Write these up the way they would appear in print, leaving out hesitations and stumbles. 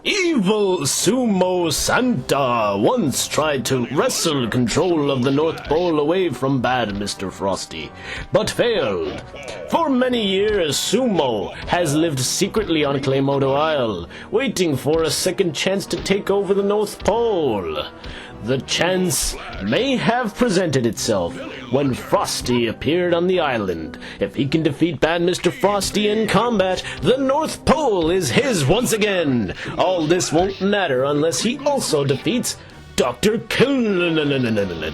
Evil Sumo Santa once tried to wrestle control of the North Pole away from bad Mr. Frosty, but failed. For many years, Sumo has lived secretly on Claymodo Isle, waiting for a second chance to take over the North Pole. The chance may have presented itself when Frosty appeared on the island. If he can defeat bad Mr. Frosty in combat, the North Pole is his once again. All this won't matter unless he also defeats Dr. Kringle.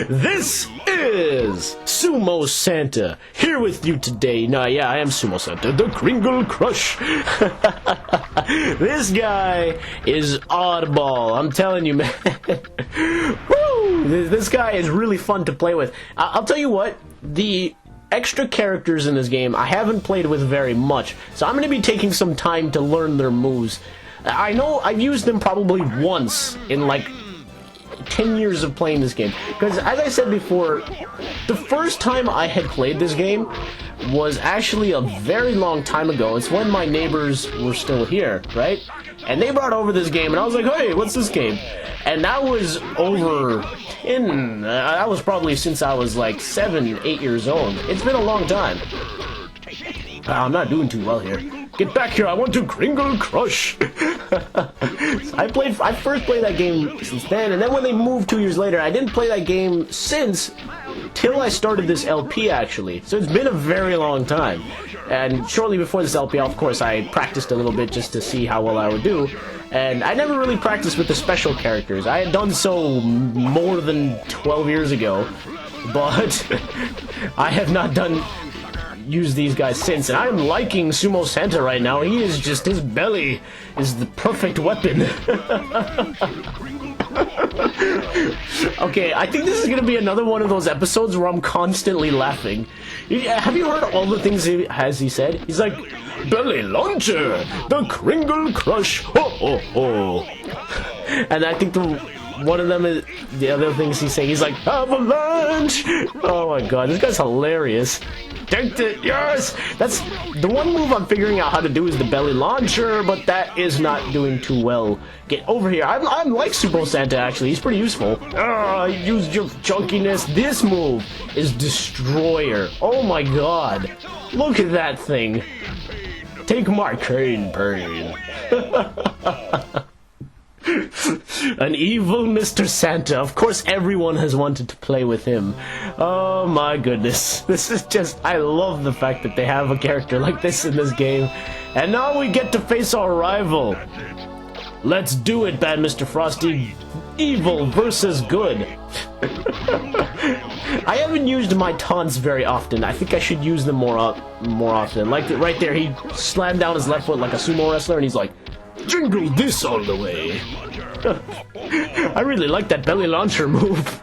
This is Sumo Santa, here with you today. Nah, yeah, I am Sumo Santa, the Kringle Crush. This guy is oddball, I'm telling you, man. Woo! This guy is really fun to play with. I'll tell you what, the extra characters in this game I haven't played with very much, so I'm going to be taking some time to learn their moves. I know I've used them probably once in like 10 years of playing this game, because as I said before, the first time I had played this game was actually a very long time ago. It's when my neighbors were still here, right? And they brought over this game, and I was like, hey, what's this game? And that was that was probably since I was like 7, 8 years old. It's been a long time. I'm not doing too well here. Get back here, I want to Kringle Crush! I first played that game since then, and then when they moved 2 years later, I didn't play that game since, till I started this LP, actually. So it's been a very long time. And shortly before this LP, of course, I practiced a little bit just to see how well I would do. And I never really practiced with the special characters. I had done so more than 12 years ago, but I have not use these guys since, and I'm liking Sumo Santa right now. He is just, his belly is the perfect weapon. Okay, I think this is gonna be another one of those episodes where I'm constantly laughing. Have you heard all the things he said? He's like, belly launcher, the Kringle Crush, ho ho ho. And I think one of them is, the other things he's saying, he's like, avalanche! Oh my god, this guy's hilarious. Take it, yes! That's the one move I'm figuring out how to do is the belly launcher, but that is not doing too well. Get over here. I'm like Sumo Santa, actually. He's pretty useful. Use your chunkiness. This move is Destroyer. Oh my god. Look at that thing. Take my cane pain. An evil Mr. Santa. Of course, everyone has wanted to play with him. Oh my goodness. This is just... I love the fact that they have a character like this in this game. And now we get to face our rival. Let's do it, bad Mr. Frosty. Evil versus good. I haven't used my taunts very often. I think I should use them more often. Like right there, he slammed down his left foot like a sumo wrestler, and he's like, jingle this all the way. I really like that belly launcher move.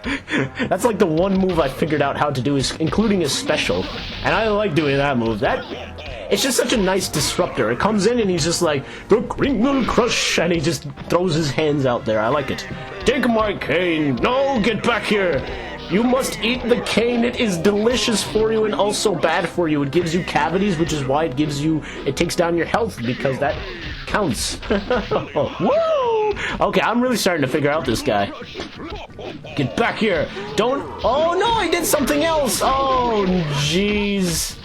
That's like the one move I figured out how to do, is including his special. And I like doing that move. It's just such a nice disruptor. It comes in and he's just like, the Kringle Crush, and he just throws his hands out there. I like it. Take my cane. No, get back here. You must eat the cane. It is delicious for you and also bad for you. It gives you cavities, which is why it takes down your health, because that counts. Woo! Okay, I'm really starting to figure out this guy. Get back here. Don't... Oh, no, I did something else. Oh, jeez.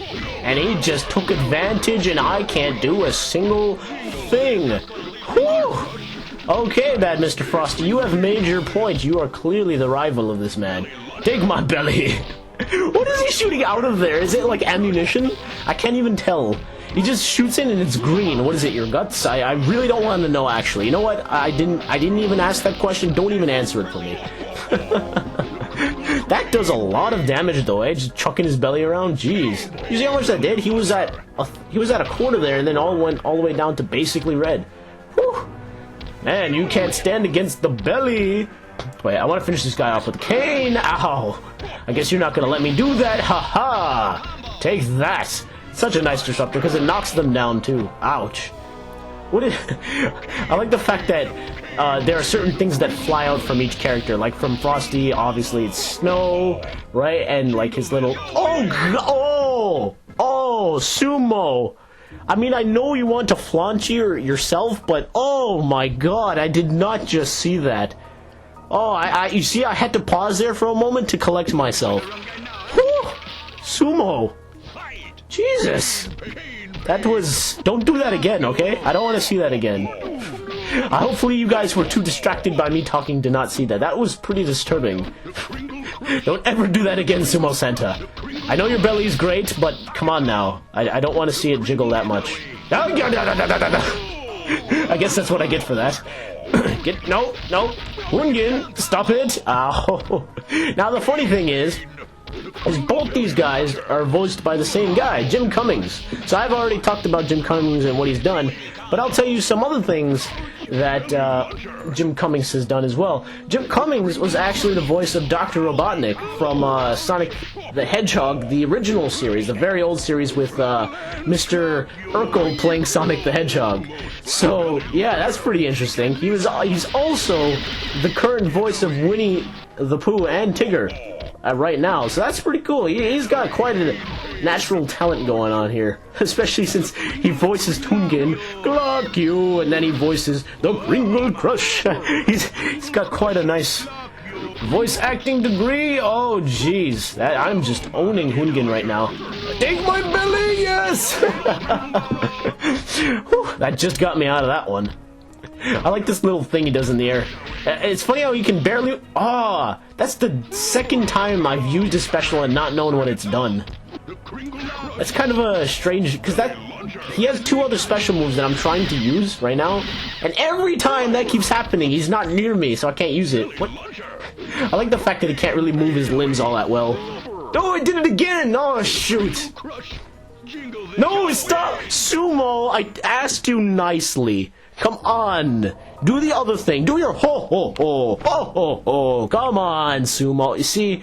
And he just took advantage, and I can't do a single thing. Whew. Okay, bad Mr. Frosty, you have made your point. You are clearly the rival of this man. Take my belly. What is he shooting out of there? Is it like ammunition? I can't even tell. He just shoots in and it's green. What is it, your guts? I really don't want to know, actually. You know what? I didn't even ask that question. Don't even answer it for me. That does a lot of damage, though, eh? Just chucking his belly around. Jeez. You see how much that did? He was at a quarter there, and then went all the way down to basically red. Whew. Man, you can't stand against the belly. Wait, I want to finish this guy off with a cane. Ow. I guess you're not going to let me do that. Ha-ha. Take that. Such a nice disruptor, because it knocks them down, too. Ouch. I like the fact that there are certain things that fly out from each character. Like from Frosty, obviously it's snow, right? And like his little... Oh, Sumo! I mean, I know you want to flaunt yourself, but oh my god, I did not just see that. Oh, you see, I had to pause there for a moment to collect myself. Whew! Sumo! Jesus! That was... Don't do that again, okay? I don't want to see that again. Hopefully you guys were too distracted by me talking to not see that. That was pretty disturbing. Don't ever do that again, Sumo Santa. I know your belly's great, but come on now. I don't want to see it jiggle that much. I guess that's what I get for that. No. Hungin, stop it. Ow. Now the funny thing is both these guys are voiced by the same guy, Jim Cummings. So I've already talked about Jim Cummings and what he's done, but I'll tell you some other things that Jim Cummings has done as well. Jim Cummings was actually the voice of Dr. Robotnik from Sonic the Hedgehog, the original series, the very old series with Mr. Urkel playing Sonic the Hedgehog. So, yeah, that's pretty interesting. He's also the current voice of Winnie the Pooh and Tigger right now, so that's pretty cool. He's got quite a natural talent going on here, especially since he voices Tungin, Glock you, and then he voices the Kringle Crush. He's got quite a nice voice acting degree. Oh jeez, I'm just owning Hungin right now. Take my belly, yes! Whew, that just got me out of that one. I like this little thing he does in the air. It's funny how he can barely... that's the second time I've used a special and not known when it's done. That's kind of a strange... Because he has two other special moves that I'm trying to use right now. And every time that keeps happening, he's not near me, so I can't use it. What? I like the fact that he can't really move his limbs all that well. Oh, I did it again! Oh, shoot! No, stop! Sumo, I asked you nicely. Come on, do the other thing. Do your ho ho ho ho ho ho. Come on, Sumo. You see,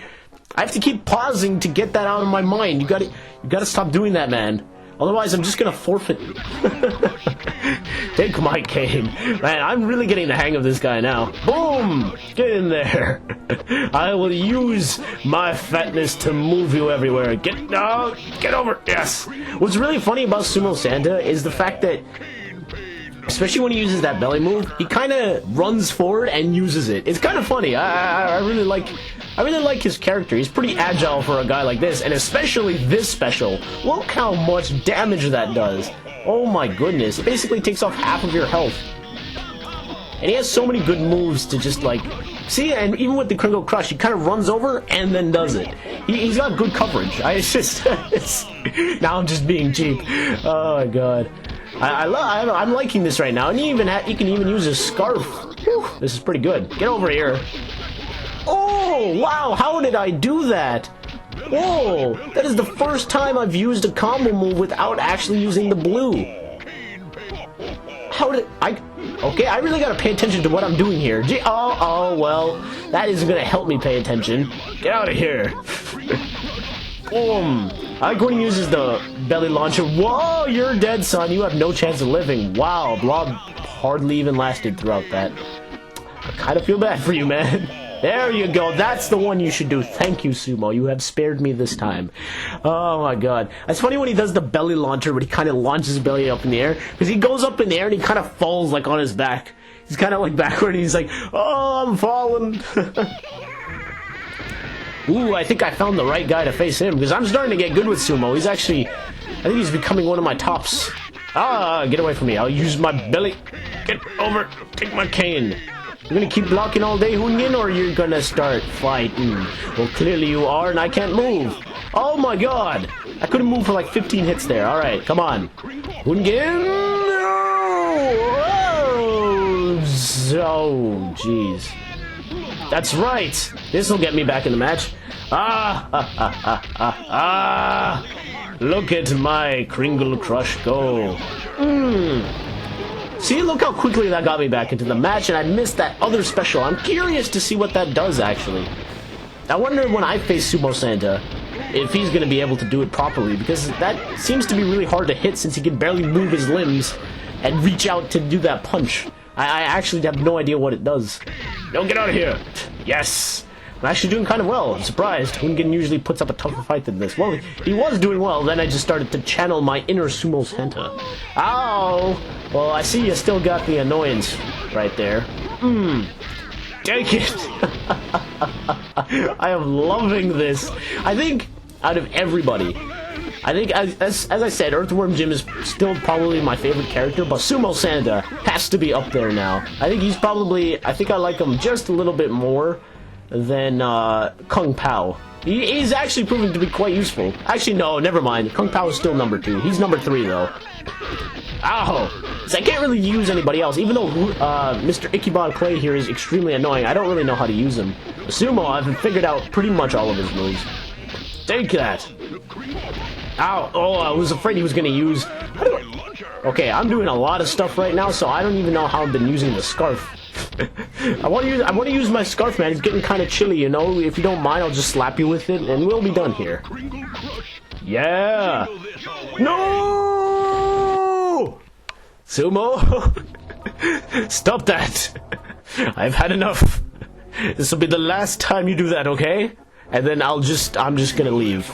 I have to keep pausing to get that out of my mind. You gotta stop doing that, man. Otherwise, I'm just gonna forfeit. Take my cane, man. I'm really getting the hang of this guy now. Boom! Get in there. I will use my fatness to move you everywhere. Get over. Yes. What's really funny about Sumo Santa is the fact that, especially when he uses that belly move, he kind of runs forward and uses it. It's kind of funny. I really like his character. He's pretty agile for a guy like this, and especially this special. Look how much damage that does. Oh my goodness. It basically takes off half of your health. And he has so many good moves to just like... See, and even with the Kringle Crush, he kind of runs over and then does it. He's got good coverage. Now I'm just being cheap. Oh my god. I'm liking this right now, and he can even use his scarf. Whew, this is pretty good. Get over here. Oh, wow, how did I do that? Whoa, that is the first time I've used a combo move without actually using the blue. How did okay, I really gotta pay attention to what I'm doing here. Oh, well, that isn't gonna help me pay attention. Get out of here. Boom. I like when he uses the belly launcher. Whoa, you're dead, son. You have no chance of living. Wow, Blob hardly even lasted throughout that. I kind of feel bad for you, man. There you go. That's the one you should do. Thank you, Sumo. You have spared me this time. Oh, my God. It's funny when he does the belly launcher, but he kind of launches his belly up in the air. Because he goes up in the air and he kind of falls, like, on his back. He's kind of, like, backward. And he's like, oh, I'm falling. Ooh, I think I found the right guy to face him, because I'm starting to get good with Sumo. He's actually... I think he's becoming one of my tops. Get away from me. I'll use my belly. Get over. Take my cane. You're gonna keep blocking all day, Hungin, or you're gonna start fighting? Well, clearly you are, and I can't move. Oh my god! I couldn't move for like 15 hits there. Alright, come on. Hungin! Oh, jeez. That's right. This will get me back in the match. Look at my Kringle Crush go. See, look how quickly that got me back into the match, and I missed that other special. I'm curious to see what that does, actually. I wonder when I face Sumo Santa if he's going to be able to do it properly, because that seems to be really hard to hit since he can barely move his limbs and reach out to do that punch. I actually have no idea what it does. Don't get out of here. Yes. I'm actually doing kind of well. I'm surprised. Hungan usually puts up a tougher fight than this. Well, he was doing well, then I just started to channel my inner Sumo Santa. Ow! Well, I see you still got the annoyance right there. Take it! I am loving this. I think, out of everybody, I think, as I said, Earthworm Jim is still probably my favorite character, but Sumo Santa has to be up there now. I think he's probably, I think I like him just a little bit more than Kung Pao. He's actually proven to be quite useful. Actually, no, never mind. Kung Pao is still number 2. He's number 3, though. Ow! So I can't really use anybody else, even though Mr. Ikebana Clay here is extremely annoying. I don't really know how to use him. Sumo, I've figured out pretty much all of his moves. Take that! Ow! Oh, I was afraid he was gonna use... Okay, I'm doing a lot of stuff right now, so I don't even know how I've been using the scarf. I want to use my scarf, man. It's getting kind of chilly, you know. If you don't mind, I'll just slap you with it, and we'll be done here. Yeah! No! Sumo! Stop that! I've had enough. This will be the last time you do that, okay? And then I'm just gonna leave.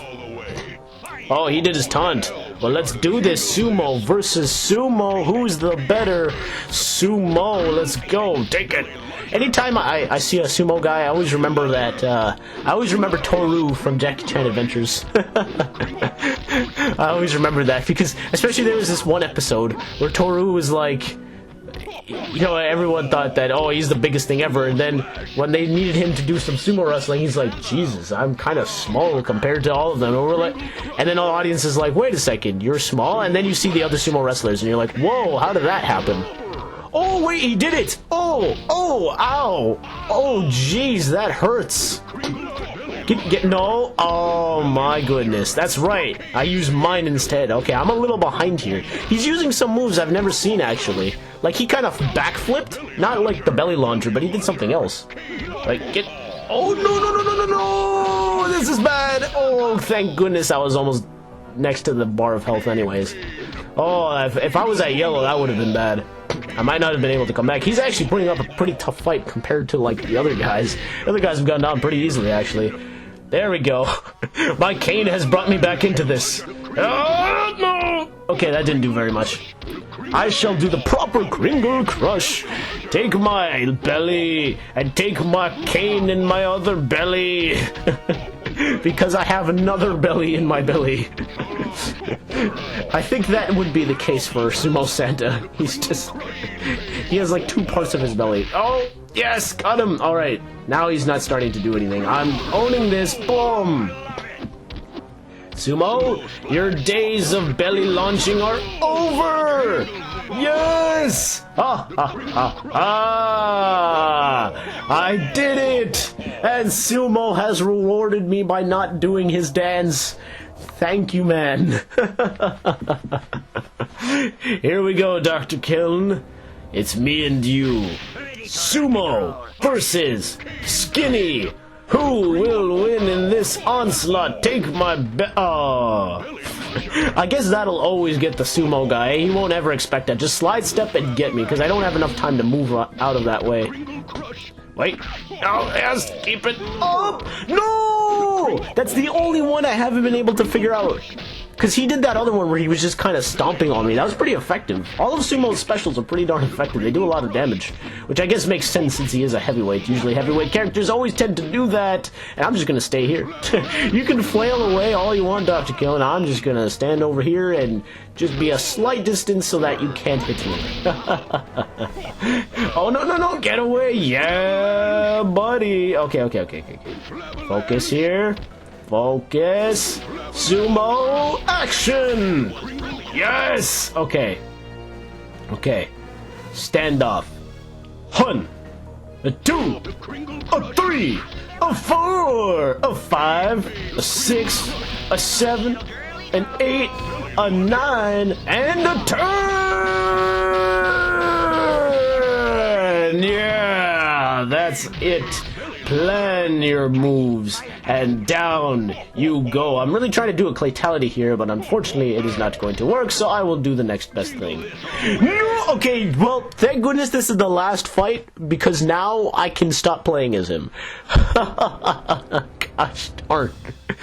Oh, he did his taunt. Well, let's do this. Sumo versus Sumo. Who's the better Sumo? Let's go. Take it. Anytime I see a Sumo guy, I always remember that, I always remember Toru from Jackie Chan Adventures. I always remember that, because, especially there was this one episode where Toru was like, you know, everyone thought that, oh, he's the biggest thing ever, and then when they needed him to do some sumo wrestling, he's like, Jesus, I'm kind of small compared to all of them. And we're like, and then the audience is like, wait a second, you're small? And then you see the other sumo wrestlers, and you're like, whoa, how did that happen? Oh, wait, he did it! Oh, ow! Oh, jeez, that hurts. No! Oh my goodness, that's right. I use mine instead. Okay, I'm a little behind here. He's using some moves I've never seen, actually. Like, he kind of backflipped. Not like the belly launcher, but he did something else. Like, oh, no! This is bad! Oh, thank goodness I was almost next to the bar of health anyways. Oh, if I was at yellow, that would have been bad. I might not have been able to come back. He's actually putting up a pretty tough fight compared to, like, the other guys. The other guys have gone down pretty easily, actually. There we go. My cane has brought me back into this. Oh, no! Okay, that didn't do very much. I shall do the proper Kringle crush. Take my belly, and take my cane in my other belly. Because I have another belly in my belly. I think that would be the case for Sumo Santa. He has like 2 parts of his belly. Oh, yes, got him. All right, now he's not starting to do anything. I'm owning this. Boom. Sumo, your days of belly launching are over. Yes! I did it! And Sumo has rewarded me by not doing his dance. Thank you, man. Here we go, Dr. Kiln. It's me and you. Sumo versus Skinny. Who will win in this onslaught? Take my I guess that'll always get the Sumo guy. He won't ever expect that. Just slide step and get me, because I don't have enough time to move out of that way. Wait. Oh, yes, keep it up. No! That's the only one I haven't been able to figure out. Because he did that other one where he was just kind of stomping on me. That was pretty effective. All of Sumo's specials are pretty darn effective. They do a lot of damage. Which I guess makes sense since he is a heavyweight. Usually heavyweight characters always tend to do that. And I'm just going to stay here. You can flail away all you want, Dr. Kill, and I'm just going to stand over here and just be a slight distance so that you can't hit me. Oh, no, get away. Yeah, buddy. Okay. Focus here. Focus. Sumo action. Yes. Okay. Standoff. 1, a 2, a 3, a 4, a 5, a 6, a 7, an 8, a 9, and a turn. Yeah, that's it. plan your moves, and down you go. I'm really trying to do a Claytality here, but unfortunately it is not going to work, so I will do the next best thing. No! Okay, well, thank goodness this is the last fight, because now I can stop playing as him. Gosh darn.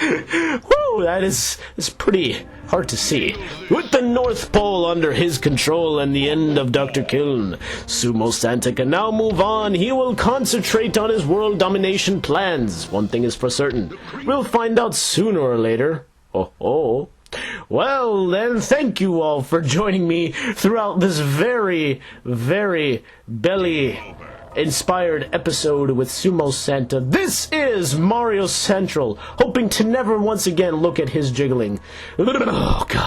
Woo, that is pretty hard to see. With the North Pole under his control and the end of Dr. Kiln, Sumo Santa can now move on. He will concentrate on his world domination plans. One thing is for certain. We'll find out sooner or later. Oh. Well, then, thank you all for joining me throughout this very, very belly-inspired episode with Sumo Santa. This is Mario Central, hoping to never once again look at his jiggling. Oh, God.